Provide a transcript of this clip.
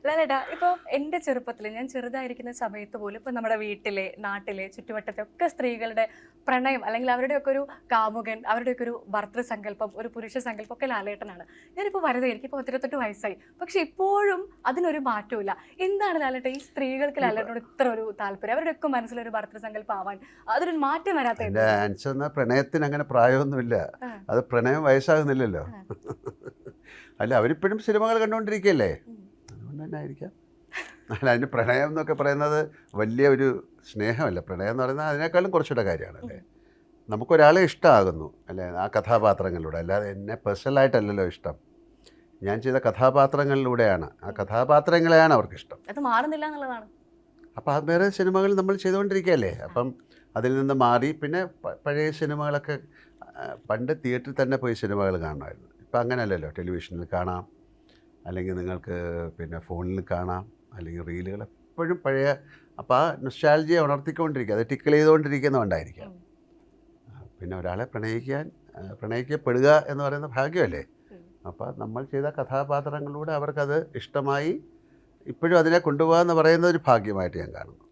ലാലേട്ടാ ഇപ്പൊ എന്റെ ചെറുപ്പത്തിൽ ഞാൻ ചെറുതായിരിക്കുന്ന സമയത്ത് പോലും ഇപ്പൊ നമ്മുടെ വീട്ടിലെ നാട്ടിലെ ചുറ്റുവട്ടത്തെ ഒക്കെ സ്ത്രീകളുടെ പ്രണയം അല്ലെങ്കിൽ അവരുടെയൊക്കെ ഒരു കാമുകൻ അവരുടെയൊക്കെ ഒരു ഭർത്തൃ സങ്കല്പം ഒരു പുരുഷ സങ്കല്പം ഒക്കെ ലാലേട്ടനാണ്. ഞാനിപ്പോൾ വലുതായി എനിക്കിപ്പോൾ 38 വയസ്സായി, പക്ഷെ ഇപ്പോഴും അതിനൊരു മാറ്റമില്ല. എന്താണ് ലാലേട്ട ഈ സ്ത്രീകൾക്ക് ലാലേട്ടനോട് ഇത്ര ഒരു താല്പര്യം, അവരുടെയൊക്കെ മനസ്സിലൊരു ഭർത്തൃ സങ്കല്പം ആവാൻ അതൊരു മാറ്റം വരാത്ത എൻ്റെ ആൻസർ എന്നാൽ പ്രണയത്തിന് അങ്ങനെ പ്രായമൊന്നുമില്ല. അത് പ്രണയം വയസ്സാകുന്നില്ലല്ലോ. അല്ല അവരിപ്പോഴും സിനിമകൾ കണ്ടുകൊണ്ടിരിക്കുകയല്ലേ, അതുകൊണ്ട് തന്നെ ആയിരിക്കാം. അല്ല അതിന് പ്രണയം എന്നൊക്കെ പറയുന്നത് വലിയ ഒരു സ്നേഹമല്ല. പ്രണയം എന്ന് പറയുന്നത് അതിനേക്കാളും കുറച്ചുകൂടെ കാര്യമാണല്ലേ. നമുക്കൊരാളെ ഇഷ്ടമാകുന്നു അല്ലേ, ആ കഥാപാത്രങ്ങളിലൂടെ, അല്ലാതെ എന്നെ പേഴ്സണലായിട്ടല്ലല്ലോ ഇഷ്ടം. ഞാൻ ചെയ്ത കഥാപാത്രങ്ങളിലൂടെയാണ്, ആ കഥാപാത്രങ്ങളെയാണ് അവർക്കിഷ്ടം. അത് മാറുന്നില്ല എന്നുള്ളതാണ്. അപ്പോൾ അത് വേറെ സിനിമകൾ നമ്മൾ ചെയ്തുകൊണ്ടിരിക്കുകയല്ലേ. അപ്പം അതിൽ നിന്ന് മാറി പിന്നെ പഴയ സിനിമകളൊക്കെ പണ്ട് തിയേറ്ററിൽ തന്നെ പോയി സിനിമകൾ കാണുമായിരുന്നു. ഇപ്പം അങ്ങനെയല്ലല്ലോ, ടെലിവിഷനിൽ കാണാം, അല്ലെങ്കിൽ നിങ്ങൾക്ക് പിന്നെ ഫോണിൽ കാണാം, അല്ലെങ്കിൽ റീലുകൾ എപ്പോഴും പഴയ. അപ്പോൾ ആ നൊസ്റ്റാൾജിയെ ഉണർത്തിക്കൊണ്ടിരിക്കുക, അത് ടിക്കിൾ ചെയ്തുകൊണ്ടിരിക്കുന്നതുകൊണ്ടായിരിക്കാം. പിന്നെ ഒരാളെ പ്രണയിക്കപ്പെടുക എന്ന് പറയുന്ന ഭാഗ്യമല്ലേ. അപ്പോൾ നമ്മൾ ചെയ്ത കഥാപാത്രങ്ങളിലൂടെ അവർക്കത് ഇഷ്ടമായി ഇപ്പോഴും അതിനെ കൊണ്ടുപോകാമെന്ന് പറയുന്ന ഒരു ഭാഗ്യമായിട്ട് ഞാൻ കാണുന്നു.